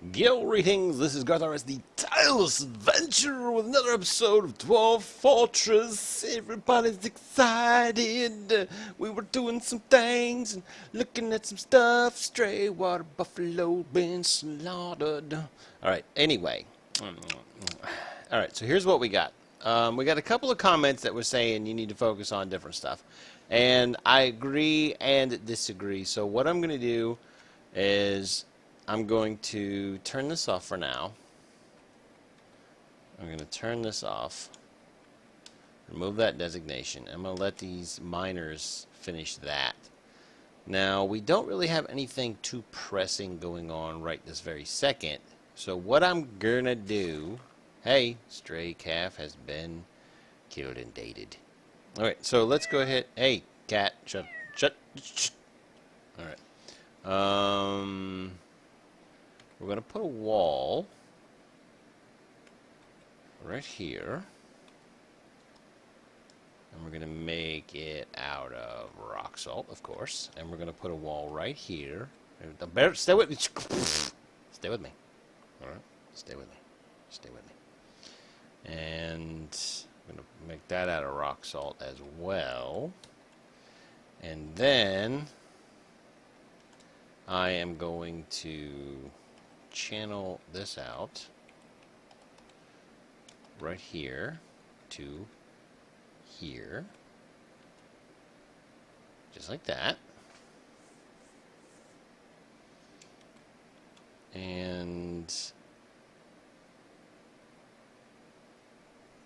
Greetings, this is garthrs, the tireless adventure with another episode of Dwarf Fortress. Everybody's excited. We were doing some things and looking at some stuff. Stray water buffalo been slaughtered. Alright, anyway. Alright, so here's what we got. We got a couple of comments that were saying you need to focus on different stuff. And I agree and disagree. So what I'm going to do is I'm going to turn this off for now. I'm going to turn this off. Remove that designation. I'm going to let these miners finish that. Now, we don't really have anything too pressing going on right this very second. So what I'm going to do... Hey, stray calf has been killed and dated. Alright, so let's go ahead... Hey, cat, shut. Alright. We're going to put a wall right here. And we're going to make it out of rock salt, of course. And we're going to put a wall right here. Stay with me. Stay with me. Alright? Stay with me. Stay with me. And I'm going to make that out of rock salt as well. And then I am going to channel this out right here to here, just like that. And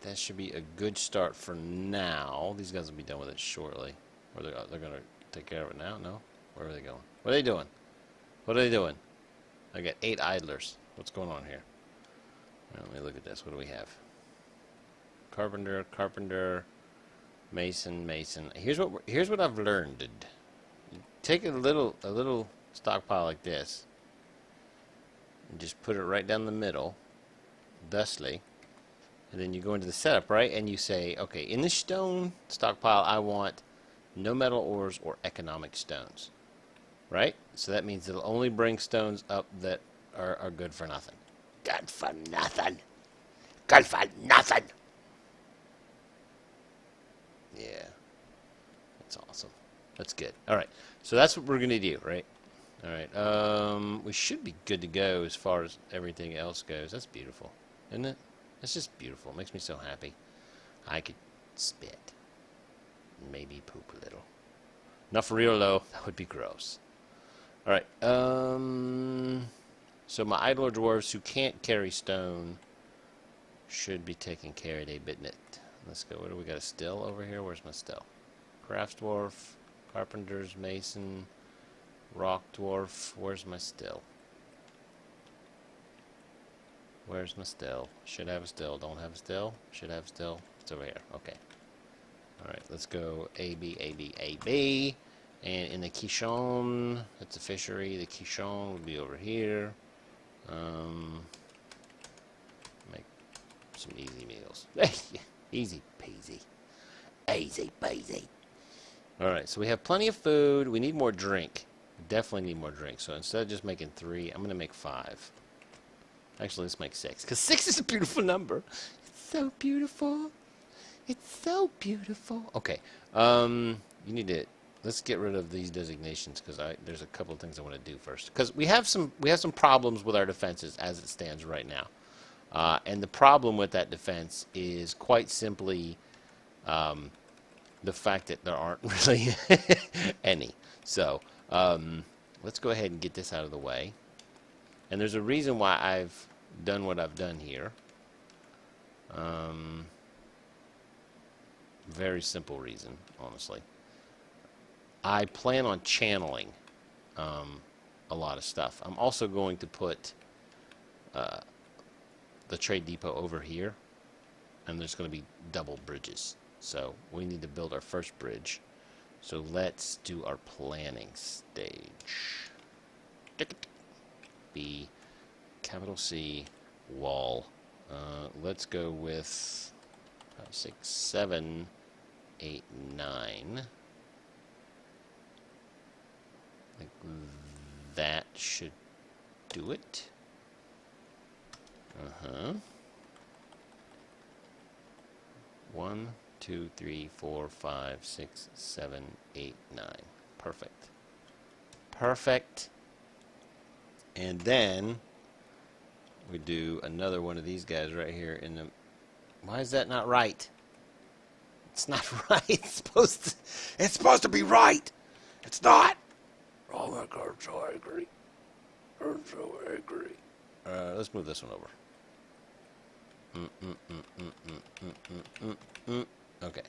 that should be a good start for now. These guys will be done with it shortly. Or they're going to take care of it now? No? Where are they going? What are they doing? What are they doing? I got 8 idlers. What's going on here? Let me look at this. What do we have? Carpenter, mason. Here's what I've learned. Take a little stockpile like this and just put it right down the middle, thusly. And then you go into the setup, right? And you say, okay, in the stone stockpile, I want no metal ores or economic stones. Right? So that means it'll only bring stones up that are good for nothing. Good for nothing. Good for nothing. Yeah. That's awesome. That's good. Alright. So that's what we're going to do, right? Alright. We should be good to go as far as everything else goes. That's beautiful. Isn't it? That's just beautiful. It makes me so happy. I could spit. Maybe poop a little. Not for real, though. That would be gross. Alright, so my idler dwarves who can't carry stone should be taken care of, bidn't it? Let's go. What do we got? A still over here? Where's my still? Craft dwarf, carpenter's mason, rock dwarf. Where's my still? Where's my still? Should have a still. Don't have a still? Should have a still. It's over here. Okay. Alright, let's go A, B, A, B, A, B. And in the quichon, that's a fishery. The quichon would be over here. Make some easy meals. Easy peasy. Easy peasy. Alright, so we have plenty of food. We need more drink. Definitely need more drink. So instead of just making 3, I'm going to make 5. Actually, let's make 6. Because 6 is a beautiful number. It's so beautiful. It's so beautiful. Okay. You need to... Let's get rid of these designations because there's a couple of things I want to do first. Because we have some problems with our defenses as it stands right now, and the problem with that defense is quite simply the fact that there aren't really any. So let's go ahead and get this out of the way. And there's a reason why I've done what I've done here. Very simple reason, honestly. I plan on channeling a lot of stuff. I'm also going to put the trade depot over here, and there's going to be double bridges. So we need to build our first bridge. So let's do our planning stage. B, capital C, wall. Let's go with 5, 6, 7, 8, 9. Like that should do it. Uh-huh. 1, 2, 3, 4, 5, 6, 7, 8, 9. Perfect. Perfect. And then we do another one of these guys right here in the... Why is that not right? It's not right. It's supposed to be right. It's not. Oh my God, I'm so angry. I'm so angry. Let's move this one over. Okay.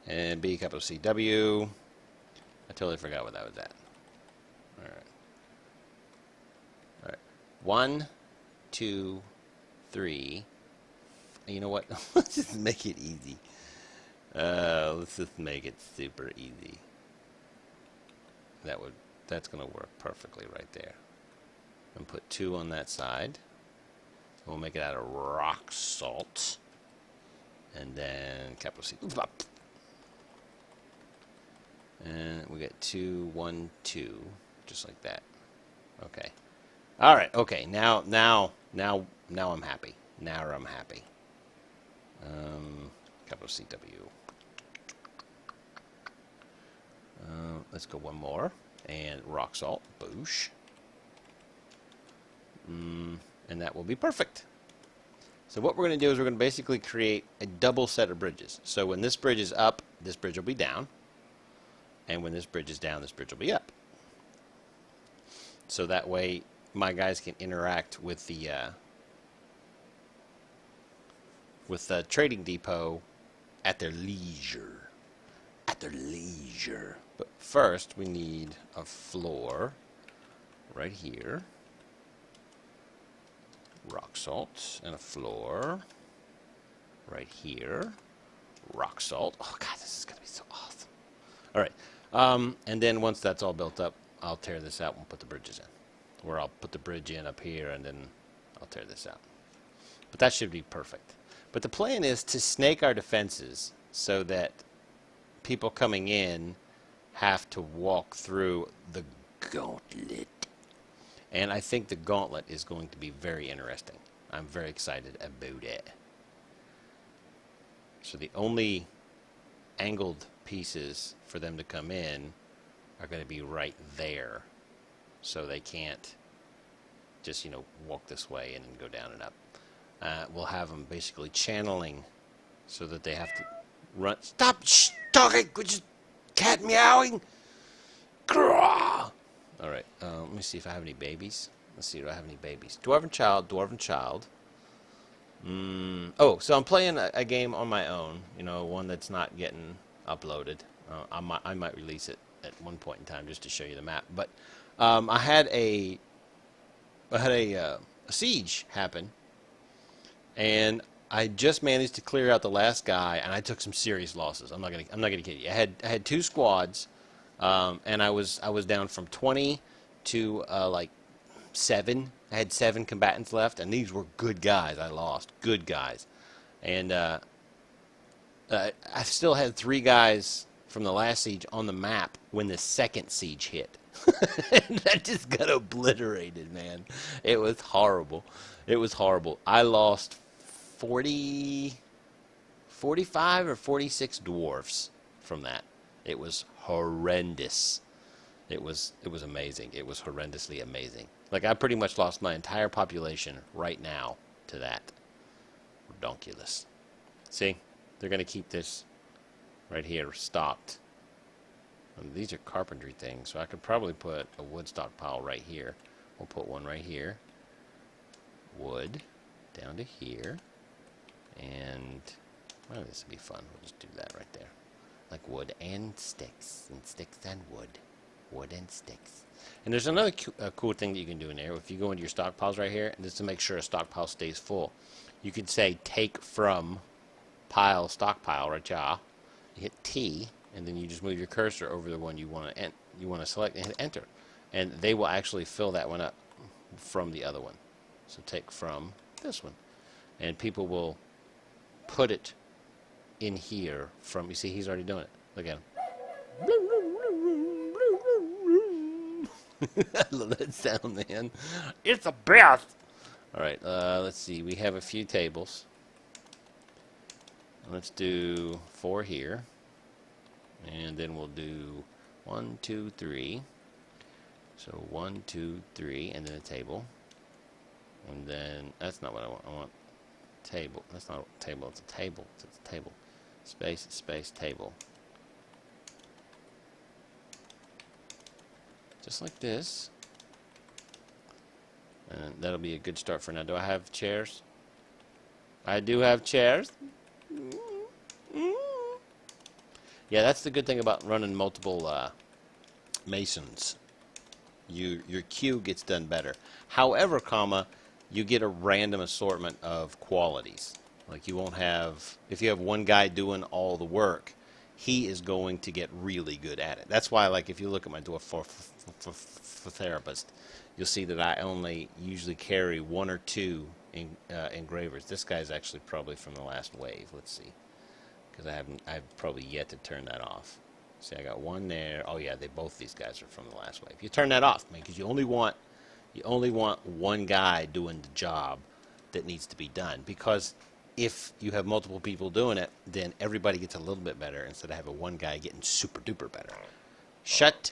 And B capital C W. I totally forgot what that was at. All right. All right. 1, 2, 3. You know what? Let's just make it easy. Let's just make it super easy. That's gonna work perfectly right there. And put 2 on that side. We'll make it out of rock salt. And then capital C. And we get 2, 1, 2, just like that. Okay. All right. Okay. Now I'm happy. Now I'm happy. Capital CW. Let's go one more. And rock salt. Boosh. And that will be perfect. So what we're going to do is we're going to basically create a double set of bridges. So when this bridge is up, this bridge will be down. And when this bridge is down, this bridge will be up. So that way my guys can interact with the trading depot at their leisure. At their leisure. But first we need a floor right here. Rock salt and a floor right here. Rock salt. Oh God, this is gonna be so awesome. All right, and then once that's all built up, I'll tear this out and put the bridges in. Or I'll put the bridge in up here and then I'll tear this out. But that should be perfect. But the plan is to snake our defenses so that people coming in have to walk through the gauntlet. And I think the gauntlet is going to be very interesting. I'm very excited about it. So the only angled pieces for them to come in are going to be right there. So they can't just, walk this way and then go down and up. We'll have them basically channeling so that they have to run. Stop talking! Which is cat meowing! Grrrr! All right, let me see if I have any babies. Let's see, do I have any babies? Dwarven child, dwarven child. Oh, so I'm playing a game on my own, one that's not getting uploaded. I might release it at one point in time just to show you the map. But I had a siege happen, and I just managed to clear out the last guy, and I took some serious losses. I'm not gonna kid you. I had 2 squads. And I was down from 20 to like 7. I had 7 combatants left, and these were good guys. I lost good guys, and I still had 3 guys from the last siege on the map when the second siege hit. And that just got obliterated, man. It was horrible. It was horrible. I lost 45 or 46 dwarfs from that. It was horrendous. It was amazing. It was horrendously amazing. Like, I pretty much lost my entire population right now to that. Redonkulous. See? They're going to keep this right here stocked. And these are carpentry things, so I could probably put a wood stockpile right here. We'll put one right here. Wood down to here. And, well, this would be fun. We'll just do that right there. Like wood and sticks and wood. Wood and sticks. And there's another cool thing that you can do in there. If you go into your stockpiles right here, and just to make sure a stockpile stays full, you can say take from pile stockpile right here. You hit T, and then you just move your cursor over the one you want to select and hit enter, and they will actually fill that one up from the other one. So take from this one, and people will put it in here from, you see, he's already doing it. Look at him. I love that sound, man. It's the best. All right, let's see. We have a few tables. Let's do 4 here. And then we'll do 1, 2, 3. So 1, 2, 3, and then a table. And then, that's not what I want. I want table. That's not a table. It's a table. It's a table. Space, space, table. Just like this. And that'll be a good start for now. Do I have chairs? I do have chairs. Yeah, that's the good thing about running multiple masons. Your queue gets done better. However, you get a random assortment of qualities. Like you won't have, if you have one guy doing all the work, he is going to get really good at it. That's why, like, if you look at my Dwarf for therapist, you'll see that I only usually carry 1 or 2 engravers. This guy's actually probably from the last wave. Let's see, because I've probably yet to turn that off. See, I got 1 there. Oh yeah, both these guys are from the last wave. You turn that off, man, because you only want 1 guy doing the job that needs to be done. Because if you have multiple people doing it, then everybody gets a little bit better instead of having 1 guy getting super duper better. Shut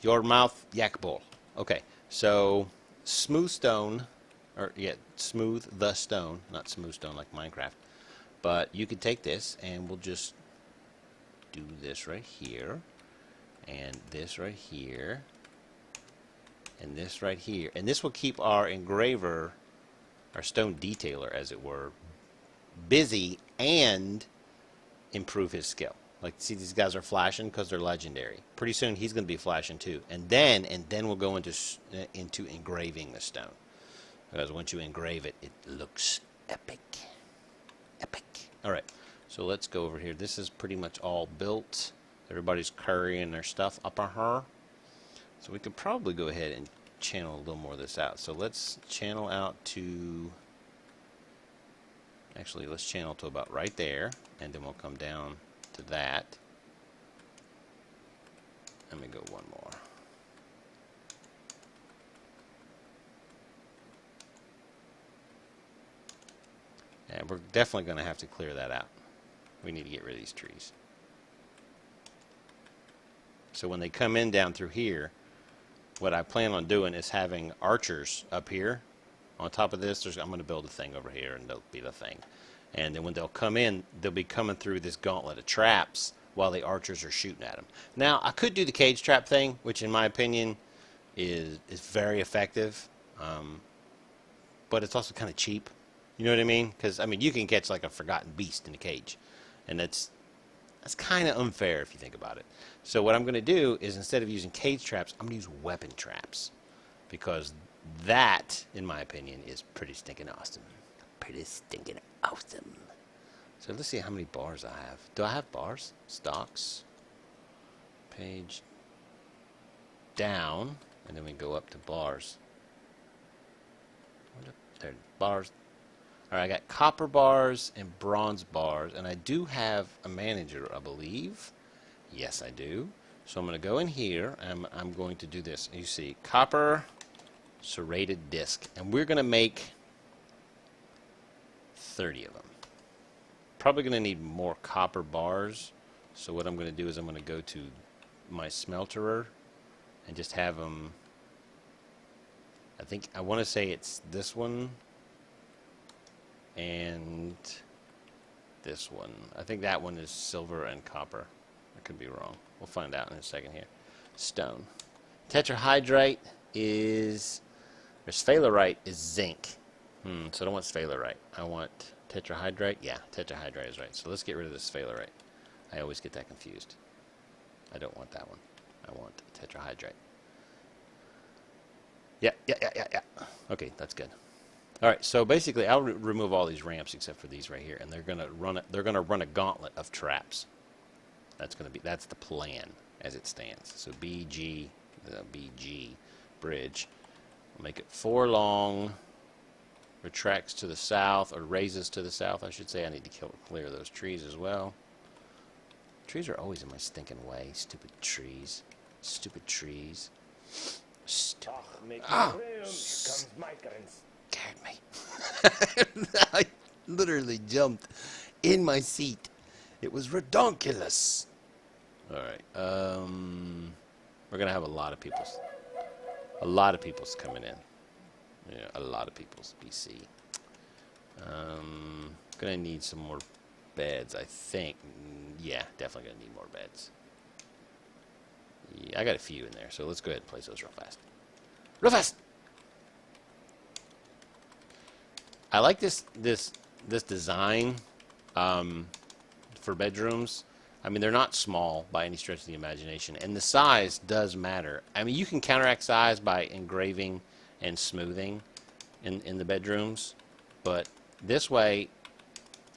your mouth, yak bull. Okay, so smooth stone, or yeah, smooth the stone, not smooth stone like Minecraft. But you could take this and we'll just do this right here, and this right here, and this right here. And this will keep our engraver, our stone detailer, as it were, busy and improve his skill. Like, see, these guys are flashing because they're legendary. Pretty soon he's going to be flashing too. And then we'll go into engraving the stone. Because once you engrave it, it looks epic. Epic. All right. So let's go over here. This is pretty much all built. Everybody's carrying their stuff up on her. So we could probably go ahead and channel a little more of this out. So let's channel out to, actually let's channel to about right there, and then we'll come down to that. Let me go 1 more. And we're definitely going to have to clear that out. We need to get rid of these trees. So when they come in down through here, what I plan on doing is having archers up here. On top of this, I'm going to build a thing over here, and they'll be the thing. And then when they'll come in, they'll be coming through this gauntlet of traps while the archers are shooting at them. Now, I could do the cage trap thing, which in my opinion is very effective. But it's also kind of cheap. You know what I mean? Because, I mean, you can catch like a forgotten beast in a cage. And that's kind of unfair if you think about it. So what I'm going to do is, instead of using cage traps, I'm going to use weapon traps. Because that, in my opinion, is pretty stinking awesome. Pretty stinking awesome. So let's see how many bars I have. Do I have bars? Stocks. Page down. And then we go up to bars. There, bars. Alright, I got copper bars and bronze bars. And I do have a manager, I believe. Yes, I do. So I'm going to go in here, and I'm going to do this. You see, copper serrated disc. And we're going to make 30 of them. Probably going to need more copper bars. So what I'm going to do is I'm going to go to my smelterer and just have them. I want to say it's this one and this one. I think that one is silver and copper. I could be wrong. We'll find out in a second here. Stone. Tetrahydrite is, or sphalerite is zinc. So I don't want sphalerite. I want tetrahydrite. Yeah, tetrahydrite is right. So let's get rid of the sphalerite. I always get that confused. I don't want that one. I want tetrahydrite. Yeah. Okay, that's good. All right, so basically, I'll remove all these ramps except for these right here, and they're gonna run a gauntlet of traps. That's the plan as it stands. So BG bridge. Make it 4 long. Retracts to the south, or raises to the south, I should say. I need to clear those trees as well. Trees are always in my stinking way. Stupid trees. Stupid trees. Stupid. Make Ah, room. Here comes migrants. scared me. I literally jumped in my seat. It was redonkulous. All right. We're gonna have a lot of peoples. A lot of peoples coming in. Yeah, a lot of peoples. BC. Gonna need some more beds, I think. Yeah, definitely gonna need more beds. Yeah, I got a few in there, so let's go ahead and place those real fast. Real fast. I like this design for bedrooms. I mean, they're not small by any stretch of the imagination, and the size does matter. I mean, you can counteract size by engraving and smoothing in the bedrooms, but this way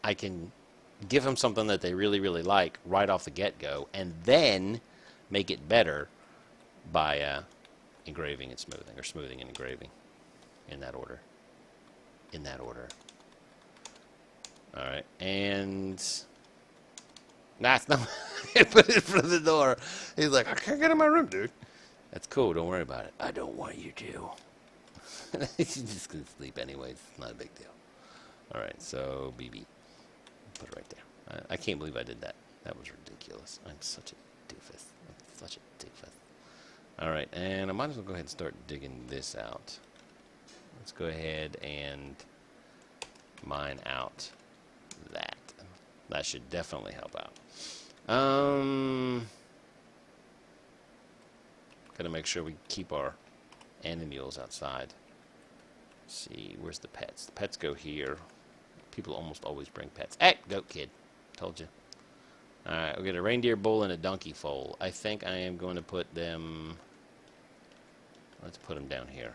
I can give them something that they really, really like right off the get-go, and then make it better by engraving and smoothing, or smoothing and engraving, in that order. In that order. All right, and that's not. I put it in front of the door. He's like, I can't get in my room, dude. That's cool. Don't worry about it. I don't want you to. He's just gonna sleep anyways. It's not a big deal. All right, so BB, put it right there. I can't believe I did that. That was ridiculous. I'm such a doofus. I'm such a doofus. All right, and I might as well go ahead and start digging this out. Let's go ahead and mine out that. That should definitely help out. Gotta make sure we keep our animals outside. Let's see, where's the pets? The pets go here. People almost always bring pets. Hey, goat kid. Told you. Alright, we'll get a reindeer bull and a donkey foal. I think I am going to put them... Let's put them down here.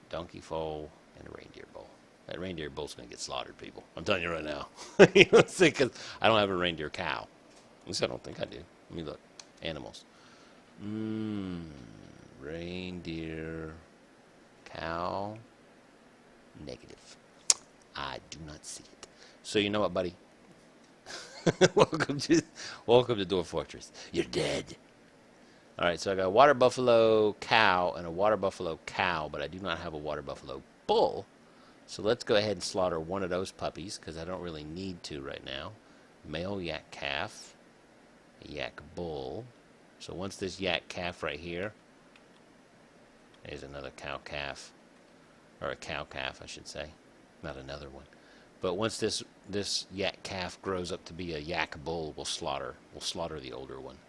Donkey foal and a reindeer bull. That reindeer bull's going to get slaughtered, people. I'm telling you right now. You know, because I don't have a reindeer cow. At least I don't think I do. Let me look. Animals. Reindeer cow. Negative. I do not see it. So you know what, buddy? Welcome to Dwarf Fortress. You're dead. All right, so I got a water buffalo cow and a water buffalo cow, but I do not have a water buffalo bull. So let's go ahead and slaughter one of those puppies because I don't really need to right now. Male yak calf, a yak bull. So once this yak calf right here, there's another cow calf, or a cow calf, I should say, not another one. But once this yak calf grows up to be a yak bull, we'll slaughter the older one,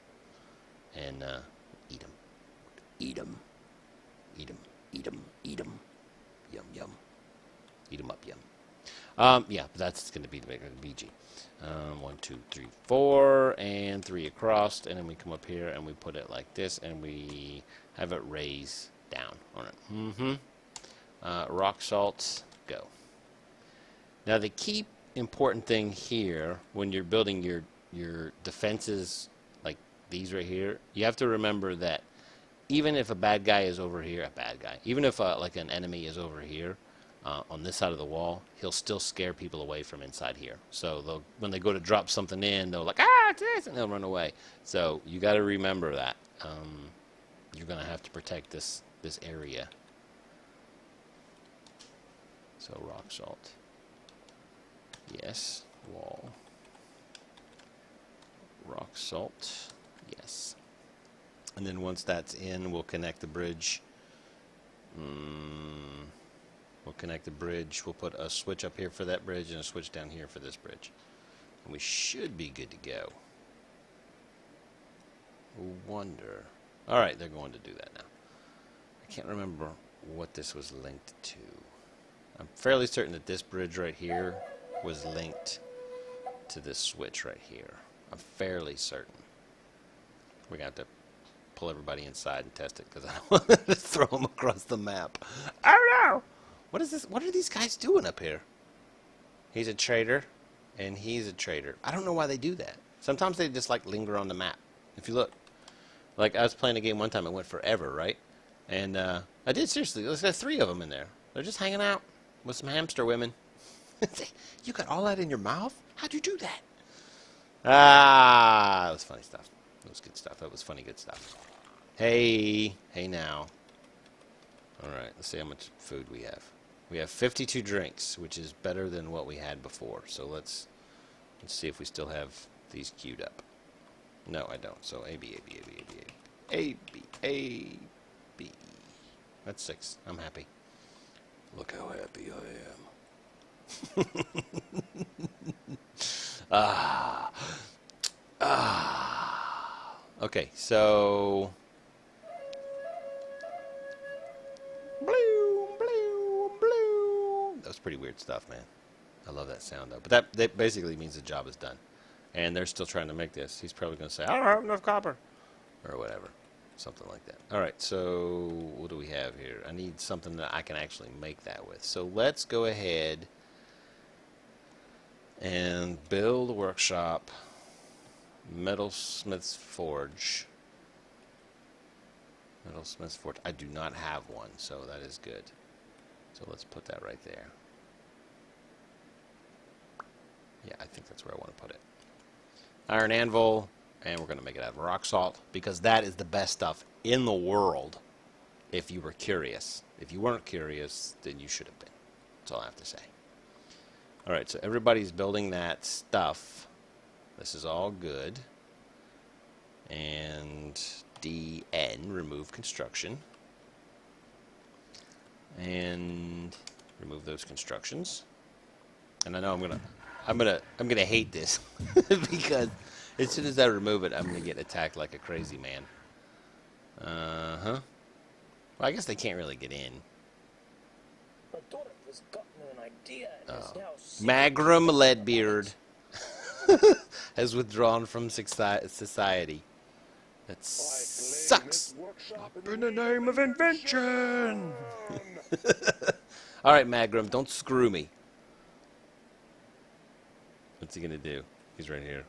and eat him, eat him, eat him, eat him, eat him, yum yum, eat him up yum. Yeah, that's going to be the BG. 1, 2, 3, 4, and 3 across, and then we come up here and we put it like this, and we have it raise down on it. Rock salt, go. Now the key important thing here when you're building your defenses like these right here, you have to remember that even if a bad guy is over here, even if like an enemy is over here on this side of the wall, he'll still scare people away from inside here. So when they go to drop something in, they'll like, ah, it's this, and they'll run away. So you got to remember that you're going to have to protect this area. So rock salt. Yes. Wall. Rock salt. Yes. And then once that's in, we'll connect the bridge. We'll connect the bridge. We'll put a switch up here for that bridge and a switch down here for this bridge. And we should be good to go. Wonder. All right, they're going to do that now. I can't remember what this was linked to. I'm fairly certain that this bridge right here was linked to this switch right here. I'm fairly certain. We're going to have to pull everybody inside and test it because I don't want to throw them across the map. Oh no! What is this? What are these guys doing up here? He's a traitor, and he's a traitor. I don't know why they do that. Sometimes they just like linger on the map. If you look, like I was playing a game one time, it went forever, right? And I did seriously. There's 3 of them in there. They're just hanging out with some hamster women. You got all that in your mouth? How'd you do that? Ah, that was funny stuff. That was good stuff. That was funny, good stuff. Hey now. All right, let's see how much food we have. We have 52 drinks, which is better than what we had before. So let's see if we still have these queued up. No, I don't. So A, B, A, B, A, B, A, B, A, B, A, B. That's 6. I'm happy. Look how happy I am. Okay, so... That was pretty weird stuff, man. I love that sound, though. But that basically means the job is done. And they're still trying to make this. He's probably going to say, I don't have enough copper. Or whatever. Something like that. All right, so what do we have here? I need something that I can actually make that with. So let's go ahead and build a workshop. Metalsmith's Forge. Metalsmith's Forge. I do not have one, so that is good. So let's put that right there. Yeah, I think that's where I want to put it. Iron anvil, and we're going to make it out of rock salt, because that is the best stuff in the world if you were curious. If you weren't curious, then you should have been. That's all I have to say. All right, so everybody's building that stuff. This is all good. And DN, remove construction. And remove those constructions. And I know I'm gonna hate this because as soon as I remove it, I'm gonna get attacked like a crazy man. Well, I guess they can't really get in. I thought it was gotten an idea. And is now Magram Leadbeard has withdrawn from society. That sucks. In the name of invention. All right, Magram, don't screw me. What's he gonna do? He's right here.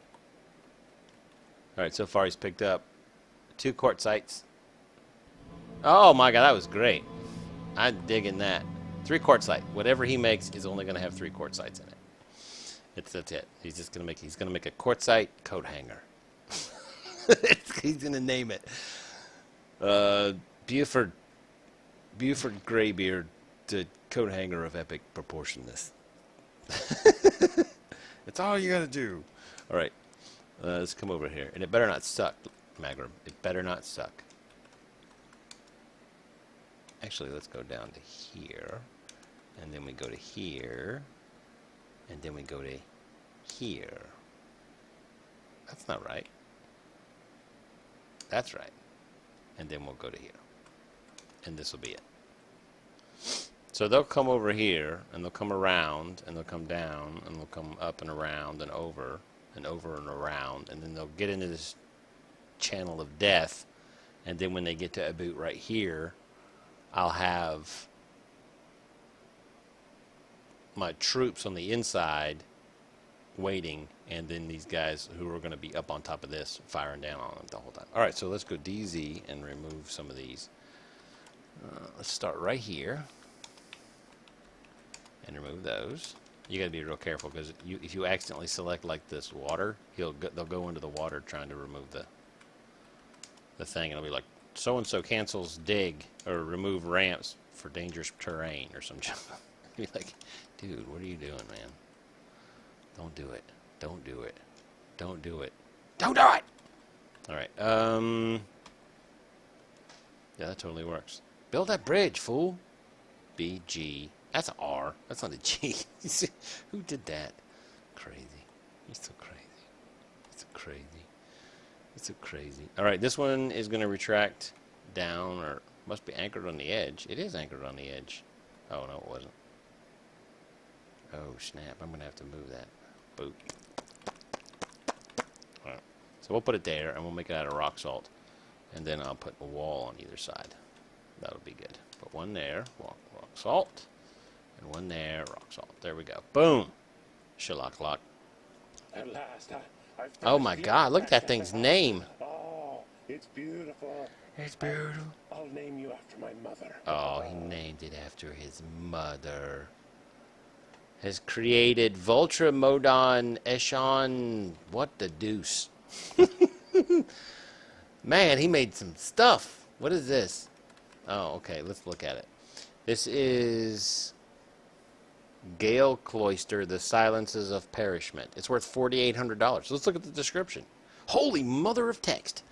All right, so far he's picked up 2 quartzites. Oh my God, that was great. I'm digging that. 3 quartzite. Whatever he makes is only gonna have 3 quartzites in it. That's it. He's just gonna make. He's gonna make a quartzite coat hanger. He's gonna name it. Buford Greybeard, the coat hanger of epic proportionness. That's all you gotta do. All right, let's come over here, and it better not suck, Magram. It better not suck. Actually, let's go down to here, and then we go to here, and then we go to here. That's not right. That's right. And then we'll go to here. And this will be it. So they'll come over here, and they'll come around, and they'll come down, and they'll come up and around and over and around, and then they'll get into this channel of death, and then when they get to a boot right here, I'll have my troops on the inside waiting, and then these guys who are going to be up on top of this firing down on them the whole time. All right, so let's go DZ and remove some of these. Let's start right here and remove those. You got to be real careful because if you accidentally select like this water, they'll go into the water trying to remove the thing, and it'll be like so and so cancels dig or remove ramps for dangerous terrain or some junk. You'll be like, dude, what are you doing, man? Don't do it. Don't do it. Don't do it. Don't do it! Alright, yeah, that totally works. Build that bridge, fool. B, G. That's an R. That's not a G. Who did that? Crazy. He's so crazy. He's so crazy. He's so crazy. Alright, this one is going to retract down, or must be anchored on the edge. It is anchored on the edge. Oh, no, it wasn't. Oh, snap. I'm going to have to move that. Boop. Alright. So we'll put it there, and we'll make it out of rock salt. And then I'll put a wall on either side. That'll be good. Put one there, rock salt. And one there, rock salt. There we go. Boom! Shallock lock. At last, I've Oh my God, look at that thing's name. Oh, it's beautiful. It's beautiful. I'll name you after my mother. Oh, he named it after his mother. Has created Voltramodon Eshon. What the deuce? Man, he made some stuff. What is this? Oh, okay. Let's look at it. This is Gale Cloister, The Silences of Perishment. It's worth $4,800. Let's look at the description. Holy mother of text.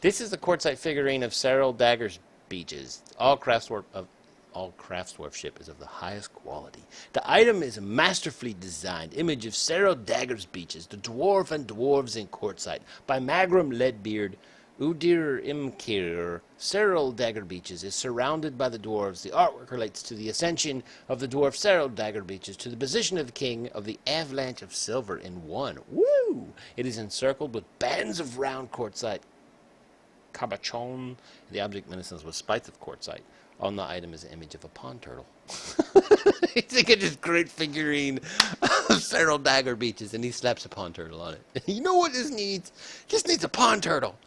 This is the quartzite figurine of Cyril Dagger's Beaches. All craftsmanship is of the highest quality. The item is a masterfully designed image of Cyril Dagger's Beaches, the dwarf and dwarves in quartzite, by Magrum Leadbeard. Udir Imkir, Cyril Dagger Beaches, is surrounded by the dwarves. The artwork relates to the ascension of the dwarf Cyril Dagger Beaches to the position of the king of the avalanche of silver in one. Woo! It is encircled with bands of round quartzite cabochon. The object menacing with spikes of quartzite. On the item is an image of a pond turtle. He's thinking this great figurine of Cyril Dagger Beaches, and he slaps a pond turtle on it. You know what this needs? This needs a pond turtle.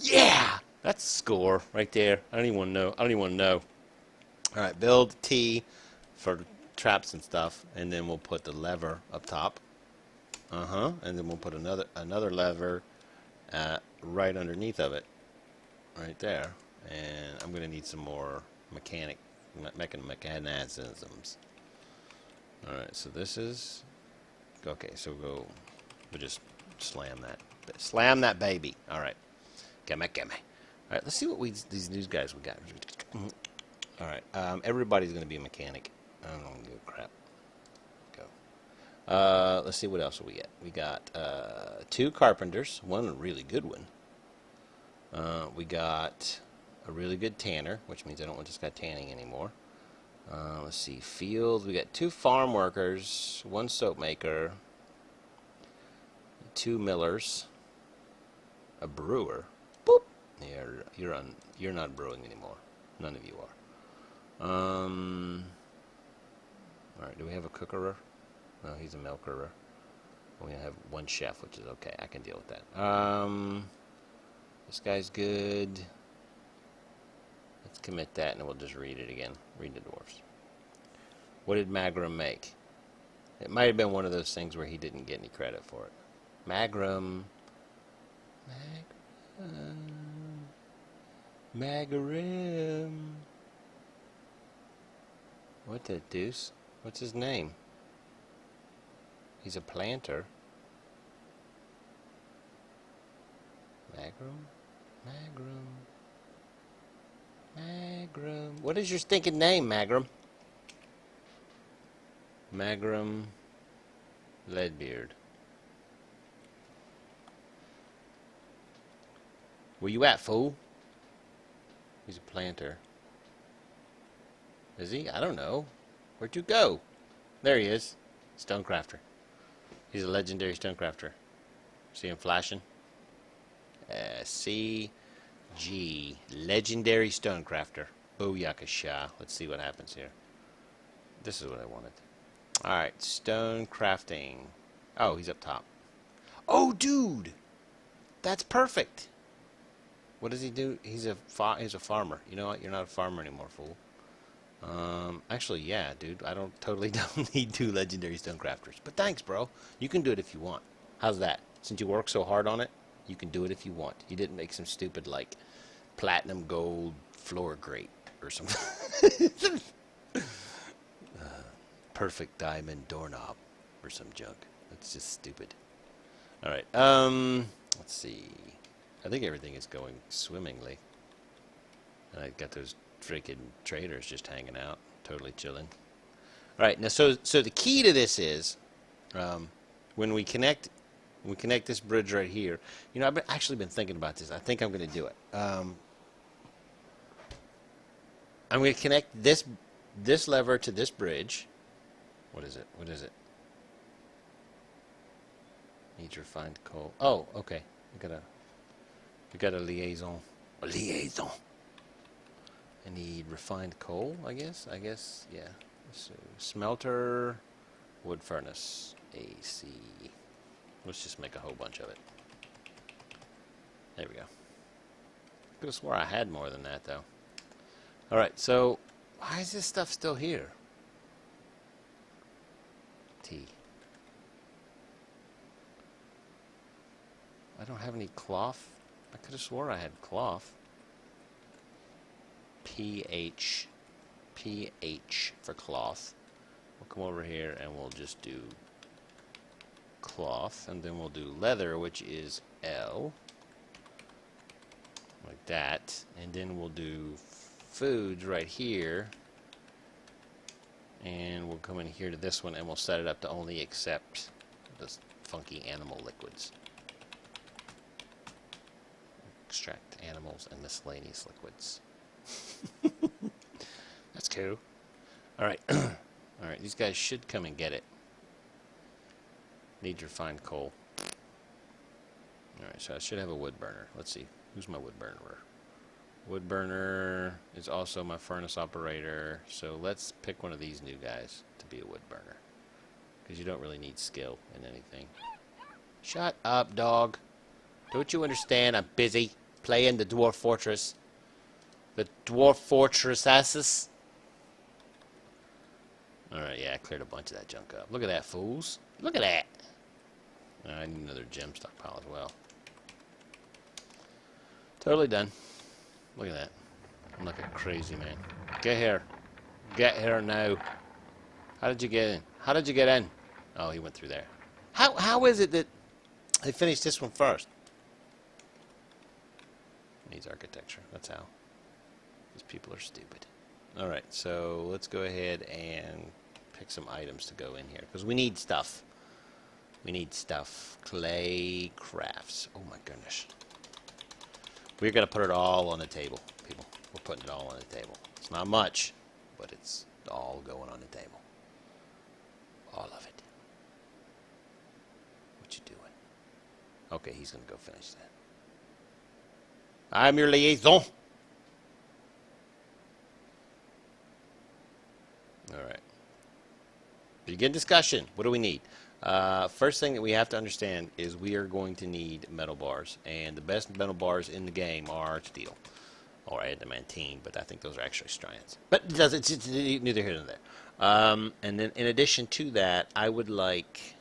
Yeah, that's a score right there. I don't even want to know. All right, build T for traps and stuff, and then we'll put the lever up top. And then we'll put another lever right underneath of it, right there. And I'm gonna need some more mechanisms. All right, so this is okay. So we'll just slam that baby. All right. Gimme. All right, let's see what these news guys we got. All right, everybody's going to be a mechanic. I don't give a crap. Go. Let's see what else we get. We got 2 carpenters, one a really good one. We got a really good tanner, which means I don't want this guy tanning anymore. Let's see, fields. We got 2 farm workers, 1 soap maker, 2 millers, a brewer. Boop. You're not brewing anymore. None of you are. All right. Do we have a cookerer? No, he's a milkerer. We have 1 chef, which is okay. I can deal with that. This guy's good. Let's commit that, and we'll just read it again. Read the dwarfs. What did Magrum make? It might have been one of those things where he didn't get any credit for it. Magrum. What the deuce? What's his name? He's a planter. Magrum. What is your stinking name, Magrum? Magrum Leadbeard. Where you at, fool? He's a planter. Is he? I don't know. Where'd you go? There he is. Stonecrafter. He's a legendary stonecrafter. See him flashing? CG. Legendary stonecrafter. Booyakasha. Let's see what happens here. This is what I wanted. Alright, stone crafting. Oh, he's up top. Oh, dude! That's perfect! What does he do? He's a farmer. You know what? You're not a farmer anymore, fool. Actually, yeah, dude. I totally don't need 2 legendary stonecrafters. But thanks, bro. You can do it if you want. How's that? Since you work so hard on it, you can do it if you want. You didn't make some stupid, like, platinum gold floor grate or something. Perfect diamond doorknob or some junk. That's just stupid. All right. Let's see. I think everything is going swimmingly. And I got those freaking traders just hanging out, totally chilling. All right. Now, so the key to this is when we connect this bridge right here. You know, I've actually been thinking about this. I think I'm going to do it. I'm going to connect this lever to this bridge. What is it? Need refined coal. Oh, okay. We got a liaison. A liaison. I need refined coal, I guess, yeah. So, smelter, wood furnace, AC. Let's just make a whole bunch of it. There we go. Could have swore I had more than that, though. Alright, so, why is this stuff still here? T. I don't have any cloth. I could have swore I had cloth. PH for cloth. We'll come over here and we'll just do cloth, and then we'll do leather, which is L, like that, and then we'll do foods right here, and we'll come in here to this one and we'll set it up to only accept this funky animal liquids. Extract animals and miscellaneous liquids. That's cool. Alright. Alright, these guys should come and get it. Need refined coal. Alright, so I should have a wood burner. Let's see. Who's my wood burner? Wood burner is also my furnace operator. So let's pick one of these new guys to be a wood burner. Because you don't really need skill in anything. Shut up, dog. Don't you understand? I'm busy playing the Dwarf Fortress. The Dwarf Fortress asses. Alright, yeah, I cleared a bunch of that junk up. Look at that, fools. Look at that. I need another gem stockpile as well. Totally done. Look at that. I'm like a crazy man. Get here. Get here now. How did you get in? How did you get in? Oh, he went through there. How is it that they finished this one first? Needs architecture. That's how. These people are stupid. Alright, so let's go ahead and pick some items to go in here. Because we need stuff. We need stuff. Clay crafts. Oh my goodness. We're going to put it all on the table, people. We're putting it all on the table. It's not much, but it's all going on the table. All of it. What you doing? Okay, he's going to go finish that. I'm your liaison. Alright. Begin discussion. What do we need? First thing that we have to understand is we are going to need metal bars. And the best metal bars in the game are steel. Or adamantine, but I think those are actually strands. But it's neither here nor there. And then in addition to that, I would like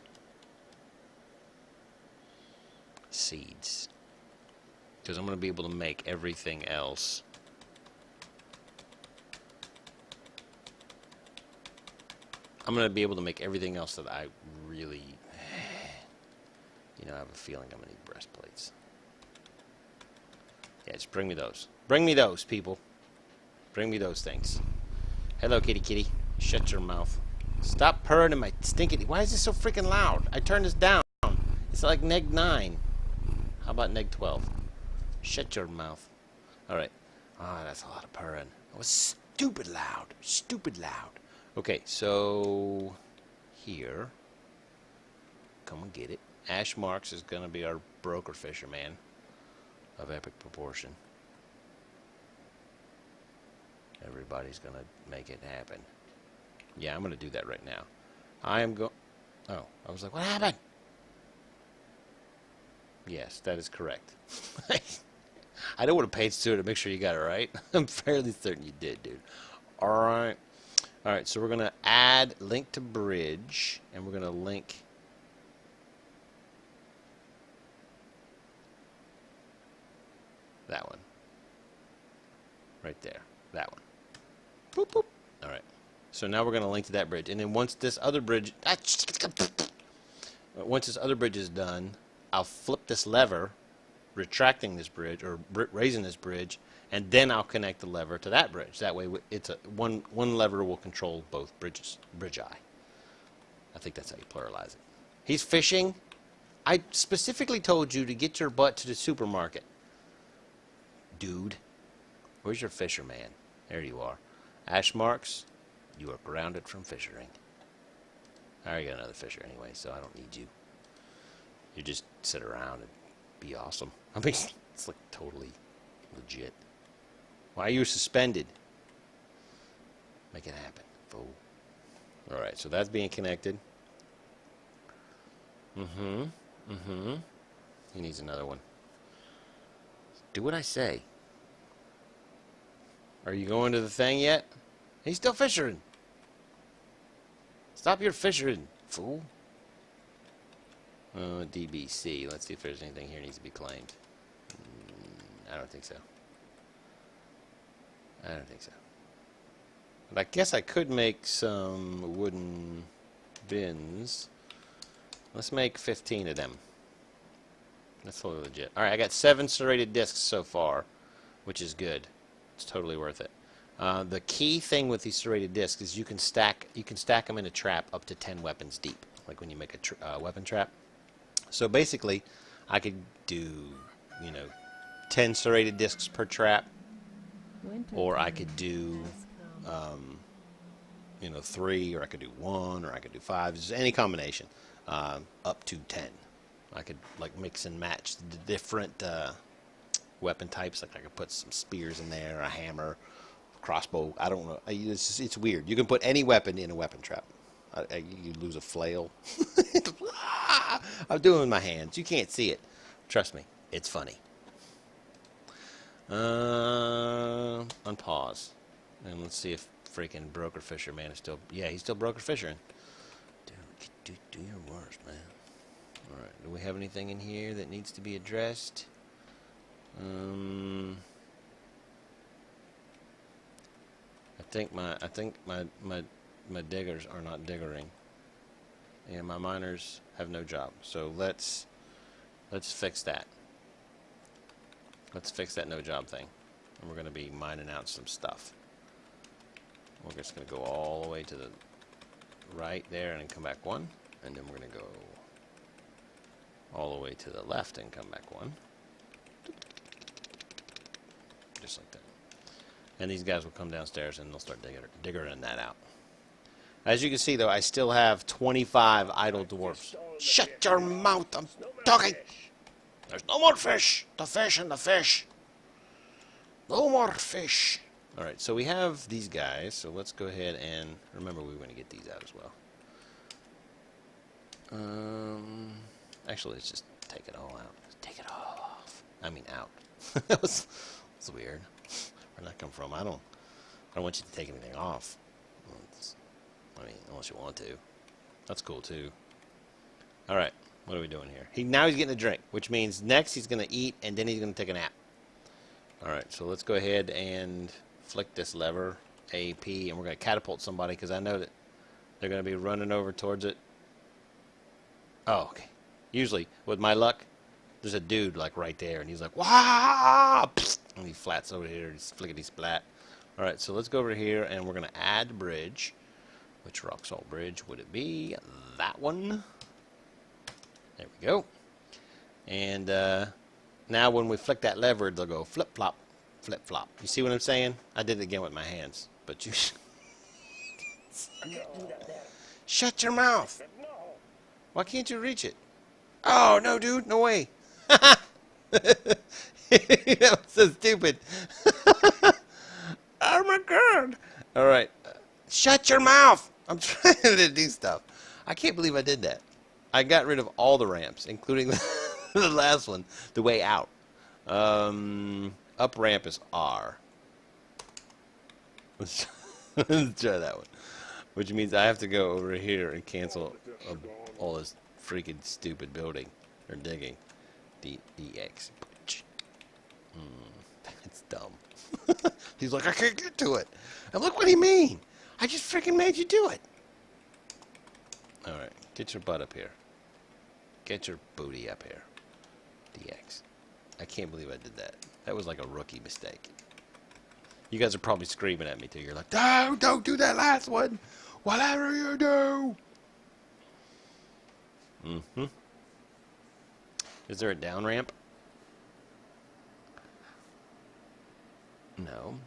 seeds. Because I'm going to be able to make everything else. I'm going to be able to make everything else that I really, I have a feeling I'm going to need breastplates. Yeah, just bring me those. Bring me those, people. Bring me those things. Hello, kitty kitty. Shut your mouth. Stop purring in my stinking... Why is this so freaking loud? I turned this down. It's like neg 9. How about neg 12? Shut your mouth. Alright. Ah, that's a lot of purring. That was stupid loud. Stupid loud. Okay, so here, come and get it. Ash Marks is going to be our broker fisherman of epic proportion. Everybody's going to make it happen. Yeah, I'm going to do that right now. I am going... Oh, I was like, what happened? Yes, that is correct. I don't want to page through it to make sure you got it right. I'm fairly certain you did, dude. Alright. Alright, so we're going to add link to bridge, and we're going to link that one. Right there. That one. Boop, boop. Alright. So now we're going to link to that bridge. And then once this other bridge... Once this other bridge is done, I'll flip this lever, retracting this bridge, or raising this bridge, and then I'll connect the lever to that bridge. That way, it's one lever will control both bridges. Bridge eye. I think that's how you pluralize it. He's fishing. I specifically told you to get your butt to the supermarket. Dude. Where's your fisherman? There you are. Ash Marks, you are grounded from fishing. I already got another fisher anyway, so I don't need you. You just sit around and be awesome. I mean, it's like totally legit. Why are you suspended? Make it happen, fool. Alright, so that's being connected. He needs another one. Do what I say. Are you going to the thing yet? He's still fishing. Stop your fishing, fool. DBC. Let's see if there's anything here that needs to be claimed. I don't think so. I don't think so. But I guess I could make some wooden bins. Let's make 15 of them. That's totally legit. Alright, I got 7 serrated discs so far, which is good. It's totally worth it. The key thing with these serrated discs is you can stack them in a trap up to 10 weapons deep, like when you make a weapon trap. So basically, I could do, 10 serrated discs per trap, or I could do, 3, or I could do 1, or I could do 5. Just any combination, up to 10. I could like mix and match the different weapon types. Like I could put some spears in there, a hammer, crossbow. I don't know. It's weird. You can put any weapon in a weapon trap. You lose a flail. I'm doing it with my hands. You can't see it. Trust me, it's funny. Unpause. And let's see if freaking Broker Fisher man is still... Yeah, he's still Broker Fishering. Dude, do your worst, man. Alright, do we have anything in here that needs to be addressed? I think my diggers are not diggering. And my miners have no job. So let's fix that. Let's fix that no job thing. And we're going to be mining out some stuff. We're just going to go all the way to the right there and come back 1. And then we're going to go all the way to the left and come back 1. Just like that. And these guys will come downstairs and they'll start diggering that out. As you can see, though, I still have 25 idle dwarfs. Shut your mouth! I'm talking! There's no more fish! The fish and the fish! No more fish! Alright, so we have these guys, so let's go ahead and... Remember, we want to get these out as well. Actually, let's just take it all out. Let's take it all off. I mean, out. That was weird. Where'd that come from? I don't want you to take anything off. I mean, unless you want to. That's cool, too. Alright, what are we doing here? Now he's getting a drink, which means next he's going to eat, and then he's going to take a nap. Alright, so let's go ahead and flick this lever, AP, and we're going to catapult somebody, because I know that they're going to be running over towards it. Oh, okay. Usually, with my luck, there's a dude, like, right there, and he's like, "Wah!" And he flats over here, he's flickety-splat. Alright, so let's go over here, and we're going to add bridge. Which rock salt bridge would it be? That one. There we go. And now when we flick that lever, they'll go flip-flop, flip-flop. You see what I'm saying? I did it again with my hands. But you... Shut your mouth! Why can't you reach it? Oh, no, dude. No way. That was so stupid. Oh, my God. All right. Shut your mouth! I'm trying to do stuff. I can't believe I did that. I got rid of all the ramps, including the last one, the way out. Up ramp is R. Let's try that one. Which means I have to go over here and cancel all this freaking stupid building or digging. DX. That's dumb. He's like, I can't get to it. And look what he mean. I just freaking made you do it. Alright, get your butt up here. Get your booty up here. DX. I can't believe I did that. That was like a rookie mistake. You guys are probably screaming at me too. You're like, no, don't do that last one. Whatever you do. Mm-hmm. Is there a down ramp? No.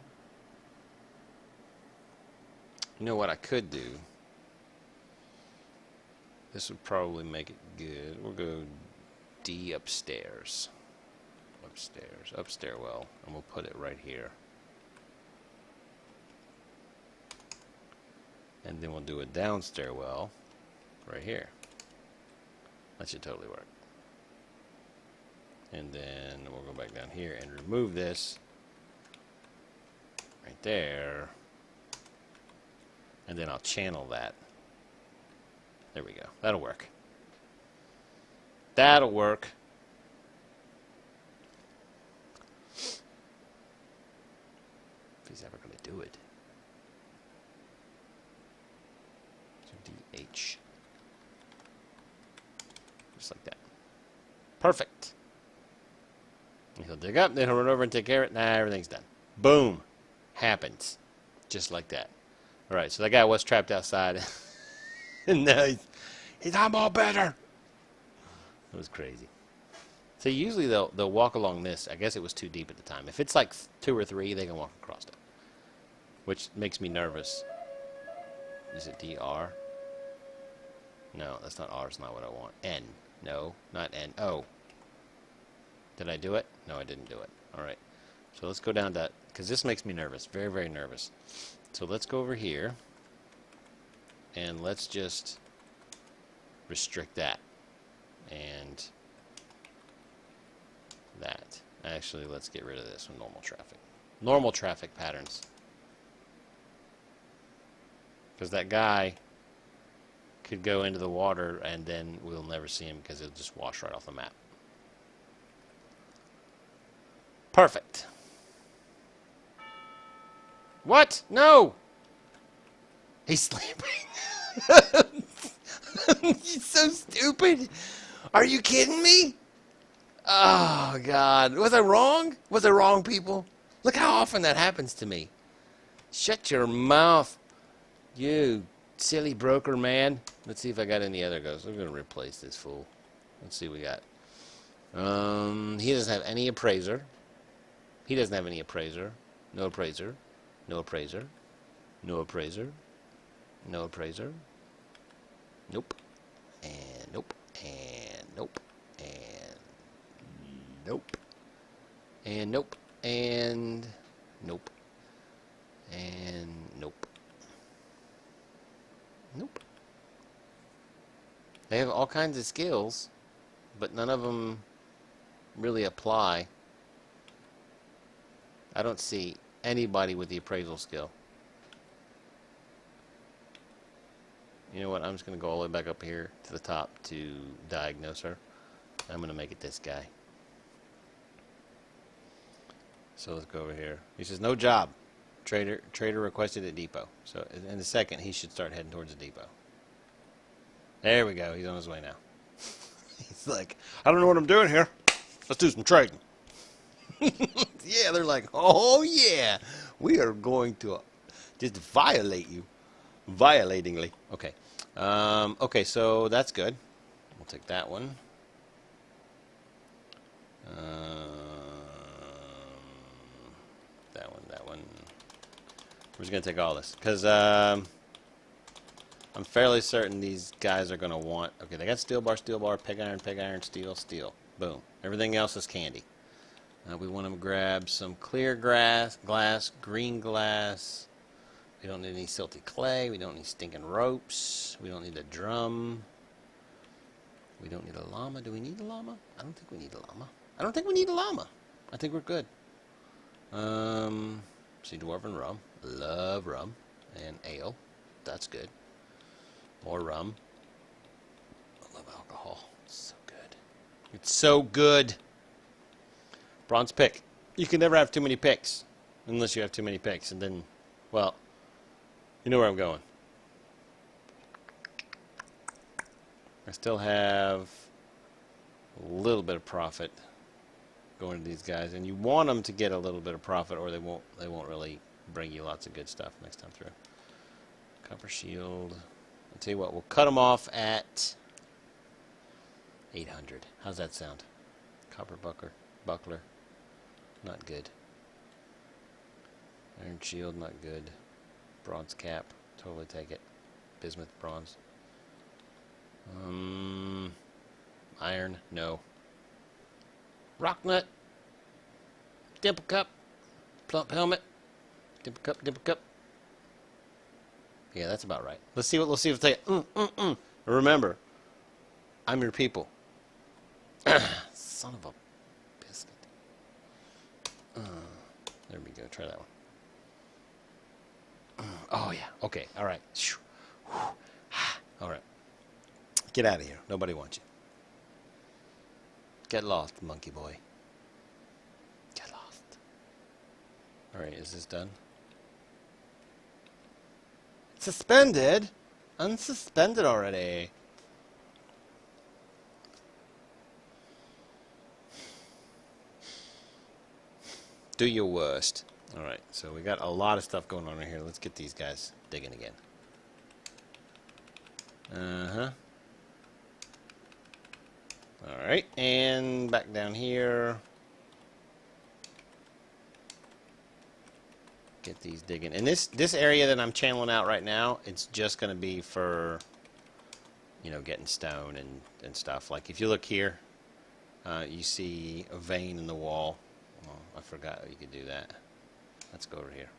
You know what I could do? This would probably make it good. We'll go D upstairs. Upstairs. Up stairwell. And we'll put it right here. And then we'll do a down stairwell right here. That should totally work. And then we'll go back down here and remove this right there. And then I'll channel that. There we go. That'll work. That'll work. If he's ever going do it. So DH. Just like that. Perfect. And he'll dig up, then he'll run over and take care of it. Nah, everything's done. Boom. Happens. Just like that. Alright, so that guy was trapped outside. And now he's I'm all better. It was crazy. So usually they'll walk along this. I guess it was too deep at the time. If it's like 2 or 3, they can walk across it. Which makes me nervous. Is it DR? No, that's not R. It's not what I want. N. No, not N. O. Did I do it? No, I didn't do it. Alright. So let's go down to... Because this makes me nervous. Very, very nervous. So let's go over here. And let's just restrict that. And that. Actually, let's get rid of this one. Normal traffic. Normal traffic patterns. Because that guy could go into the water and then we'll never see him because it'll just wash right off the map. Perfect. What? No! He's sleeping. He's so stupid. Are you kidding me? Oh, God. Was I wrong? Was I wrong, people? Look how often that happens to me. Shut your mouth, you silly broker man. Let's see if I got any other goes. We're going to replace this fool. Let's see what we got. He doesn't have any appraiser. He doesn't have any appraiser. No appraiser. No appraiser. No appraiser. No appraiser. Nope. And nope. And nope. And nope. And nope. And nope. And nope. Nope. They have all kinds of skills, but none of them really apply. I don't see anybody with the appraisal skill. You know what? I'm just going to go all the way back up here to the top to diagnose her. I'm going to make it this guy. So let's go over here. He says, no job. Trader requested at depot. So in a second, he should start heading towards the depot. There we go. He's on his way now. He's like, I don't know what I'm doing here. Let's do some trading. Yeah, they're like, oh yeah, we are going to just violate you. Violatingly. Okay. Okay, so that's good. We'll take that one. That one. We're just going to take all this. Because I'm fairly certain these guys are going to want... Okay, they got steel bar, pig iron, steel. Boom. Everything else is candy. We want to grab some clear glass, green glass. We don't need any silty clay. We don't need stinking ropes. We don't need a drum. We don't need a llama. Do we need a llama? I don't think we need a llama. I don't think we need a llama. I think we're good. See, dwarven rum. Love rum. And ale. That's good. More rum. I love alcohol. It's so good. It's so good. Bronze pick. You can never have too many picks. Unless you have too many picks. And then, well, you know where I'm going. I still have a little bit of profit going to these guys. And you want them to get a little bit of profit or they won't really bring you lots of good stuff next time through. Copper shield. I'll tell you what, we'll cut them off at 800. How's that sound? Copper buckler. Not good. Iron shield, not good. Bronze cap, totally take it. Bismuth, bronze. Iron, no. Rock nut. Dimple cup. Plump helmet. Dimple cup. Yeah, that's about right. Let's see if they... Remember, I'm your people. Son of a biscuit. There we go. Try that one. Oh, yeah. Okay. All right. All right. Get out of here. Nobody wants you. Get lost, monkey boy. Get lost. All right. Is this done? Suspended? Unsuspended already. Do your worst. Alright, so we got a lot of stuff going on in here. Let's get these guys digging again. Alright, and back down here. Get these digging. And this area that I'm channeling out right now, it's just going to be for, you know, getting stone and stuff. Like if you look here, you see a vein in the wall. Oh, I forgot you could do that. Let's go over here.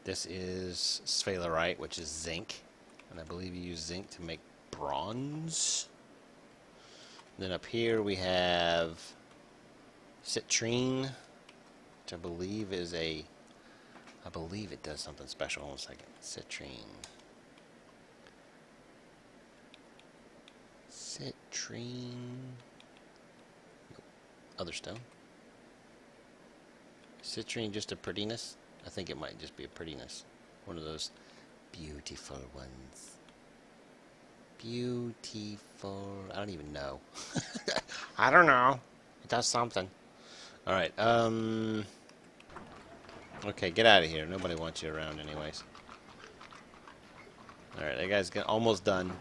This is sphalerite, which is zinc. And I believe you use zinc to make bronze. And then up here we have citrine, which I believe is a... I believe it does something special. Hold on a second. Citrine. Citrine. Other stone. Citrine just a prettiness? I think it might just be a prettiness. One of those beautiful ones. Beautiful. I don't even know. I don't know. It does something. Alright, okay, get out of here. Nobody wants you around anyways. Alright, that guy's almost done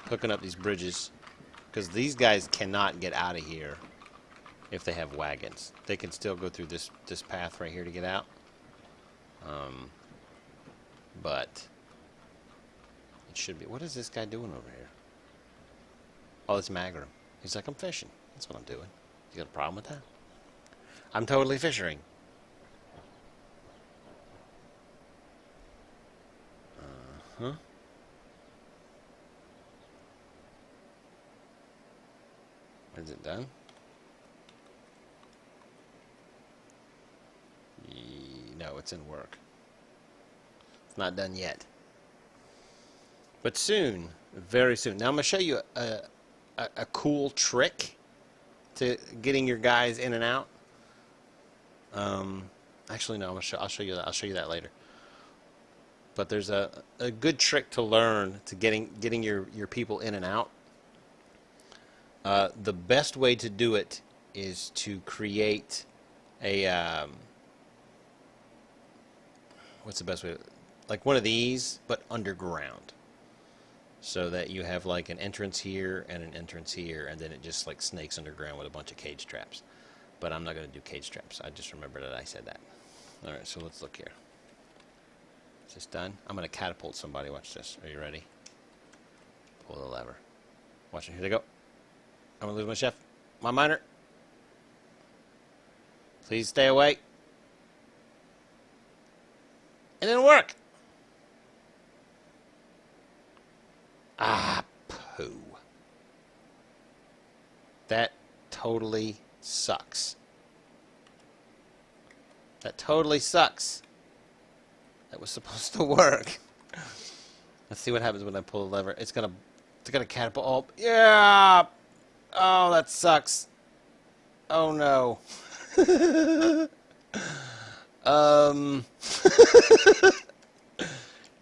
hooking up these bridges. Because these guys cannot get out of here if they have wagons. They can still go through this path right here to get out. But it should be... What is this guy doing over here? Oh, it's Magrum. He's like, I'm fishing. That's what I'm doing. You got a problem with that? I'm totally fishing. Uh-huh. Is it done? No, it's in work. It's not done yet. But soon, very soon. Now I'm going to show you a cool trick to getting your guys in and out. Actually, no, I'll show you that. I'll show you that later. But there's a good trick to learn to getting your people in and out. The best way to do it is to create a what's the best way? Like one of these, but underground. So that you have like an entrance here and an entrance here, and then it just like snakes underground with a bunch of cage traps. But I'm not going to do cage traps. I just remembered that I said that. Alright, so let's look here. Is this done? I'm going to catapult somebody. Watch this. Are you ready? Pull the lever. Watch it. Here they go. I'm going to lose my chef. My miner. Please stay away. It didn't work. Ah, poo. That totally sucks. That totally sucks. That was supposed to work. Let's see what happens when I pull the lever. It's gonna catapult. Oh, yeah. Oh, that sucks. Oh no.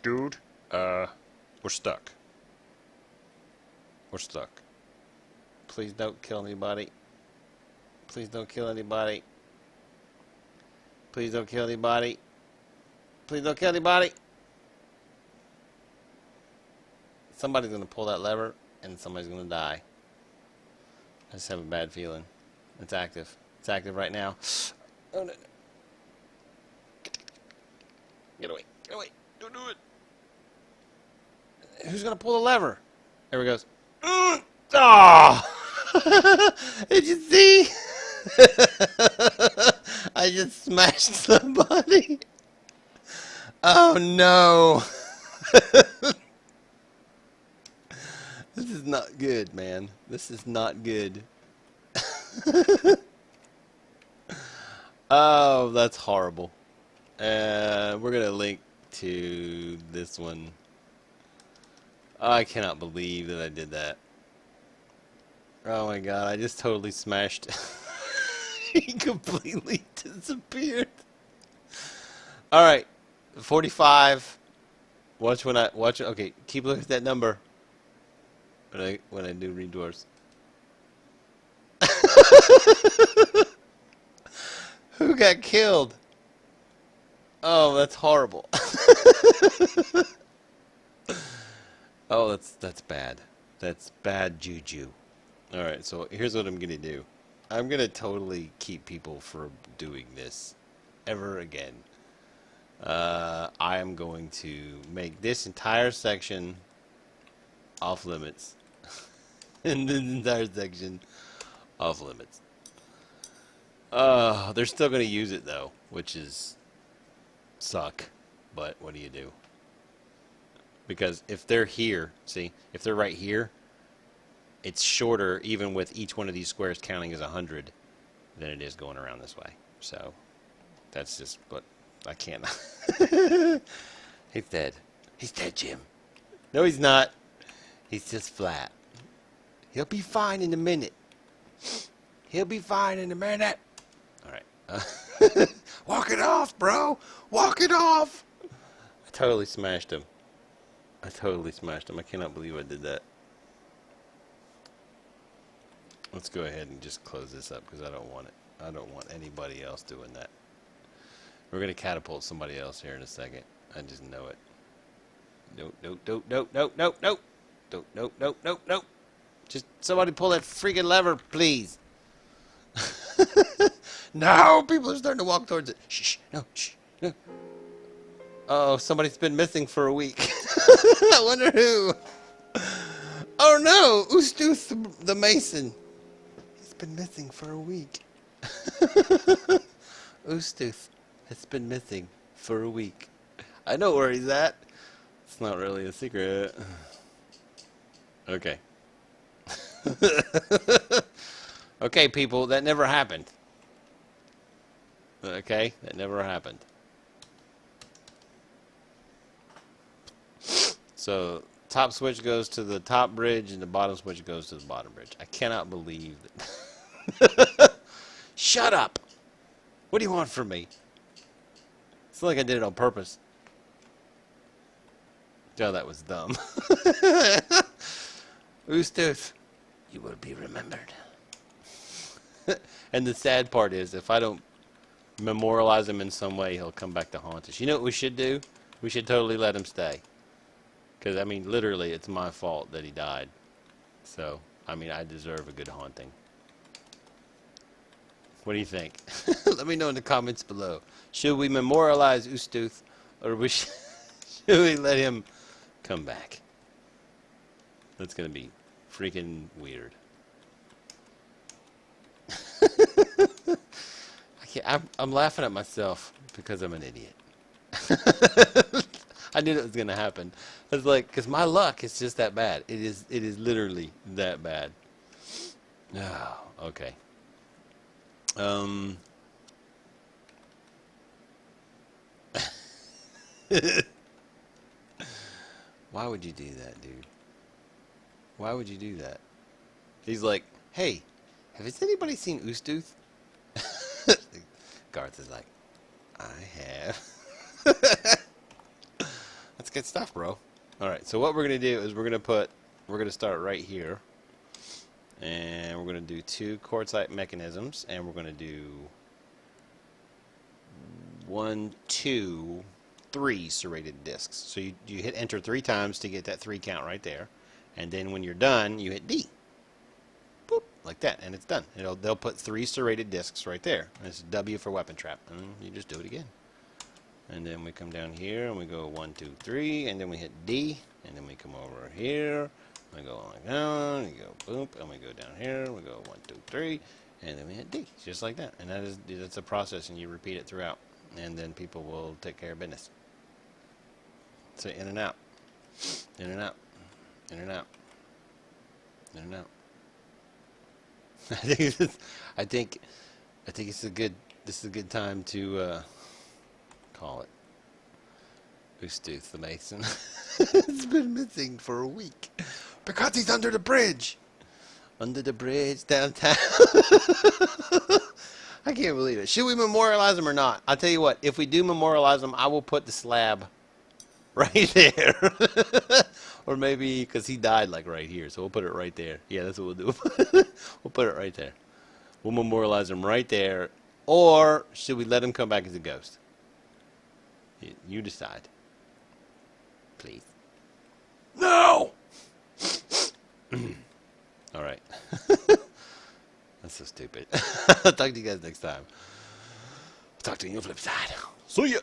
Dude, we're stuck. We're stuck. Please don't kill anybody. Please don't kill anybody. Please don't kill anybody. Please don't kill anybody. Somebody's going to pull that lever, and somebody's going to die. I just have a bad feeling. It's active. It's active right now. Oh, no. Get away. Get away. Don't do it. Who's going to pull the lever? There he goes. Oh! Did you see? I just smashed somebody. Oh no. This is not good, man. This is not good. Oh, that's horrible. We're going to link to this one. I cannot believe that I did that. Oh my god, I just totally smashed. He completely disappeared. Alright, 45. Watch when I watch. Okay, keep looking at that number. When I do read dwarfs. Who got killed? Oh, that's horrible. Oh, that's bad. That's bad juju. All right, so here's what I'm gonna do. I'm gonna totally keep people from doing this ever again. I am going to make this entire section off limits. And this entire section off limits. They're still gonna use it though, which is suck. But what do you do? Because if they're here, see, if they're right here, it's shorter even with each one of these squares counting as 100 than it is going around this way. So that's just what I can't. He's dead. He's dead, Jim. No, he's not. He's just flat. He'll be fine in a minute. He'll be fine in a minute. All right. Walk it off, bro. Walk it off. I totally smashed him. I cannot believe I did that. Let's go ahead and just close this up because I don't want it. I don't want anybody else doing that. We're going to catapult somebody else here in a second. I just know it. Nope. Just somebody pull that freaking lever, please. No, people are starting to walk towards it. Shh, no. Oh, somebody's been missing for a week. I wonder who. Oh no, Ustuth the Mason. He's been missing for a week. Ustuth has been missing for a week. I know where he's at. It's not really a secret. Okay. Okay, people, that never happened. Okay, that never happened. So, top switch goes to the top bridge, and the bottom switch goes to the bottom bridge. I cannot believe that. Shut up! What do you want from me? It's not like I did it on purpose. Oh, that was dumb. Ustuth, you will be remembered. And the sad part is, if I don't memorialize him in some way, he'll come back to haunt us. You know what we should do? We should totally let him stay. Because, I mean, literally, it's my fault that he died. So, I mean, I deserve a good haunting. What do you think? Let me know in the comments below. Should we memorialize Ustuth, or should we let him come back? That's going to be freaking weird. I'm laughing at myself because I'm an idiot. I knew that was going to happen. I was like, because my luck is just that bad. It is literally that bad. Oh, okay. Why would you do that, dude? Why would you do that? He's like, hey, has anybody seen Ustuth? Garth is like, I have. That's good stuff, bro. Alright, so what we're going to do is we're going to start right here. And we're going to do 2 quartzite mechanisms. And we're going to do 1, 2, 3 serrated discs. So you hit enter 3 times to get that 3 count right there. And then when you're done, you hit D. Boop, like that, and it's done. They'll put 3 serrated discs right there. And it's W for weapon trap. And you just do it again. And then we come down here and we go 1, 2, 3, and then we hit D, and then we come over here. We go like down, we go boop, and we go down here. We go 1, 2, 3, and then we hit D, just like that. And that's a process, and you repeat it throughout, and then people will take care of business. So in and out, in and out, in and out, in and out. I think it's a good. This is a good time to call it. Ustuth the Mason. It's been missing for a week because he's under the bridge. Under the bridge downtown. I can't believe it. Should we memorialize him or not? I'll tell you what. If we do memorialize him, I will put the slab right there. Or maybe because he died like right here, so we'll put it right there. Yeah, that's what we'll do. We'll put it right there. We'll memorialize him right there. Or should we let him come back as a ghost? You decide. Please. No! All right. That's so stupid. I'll talk to you guys next time. Talk to you on the flip side. See ya!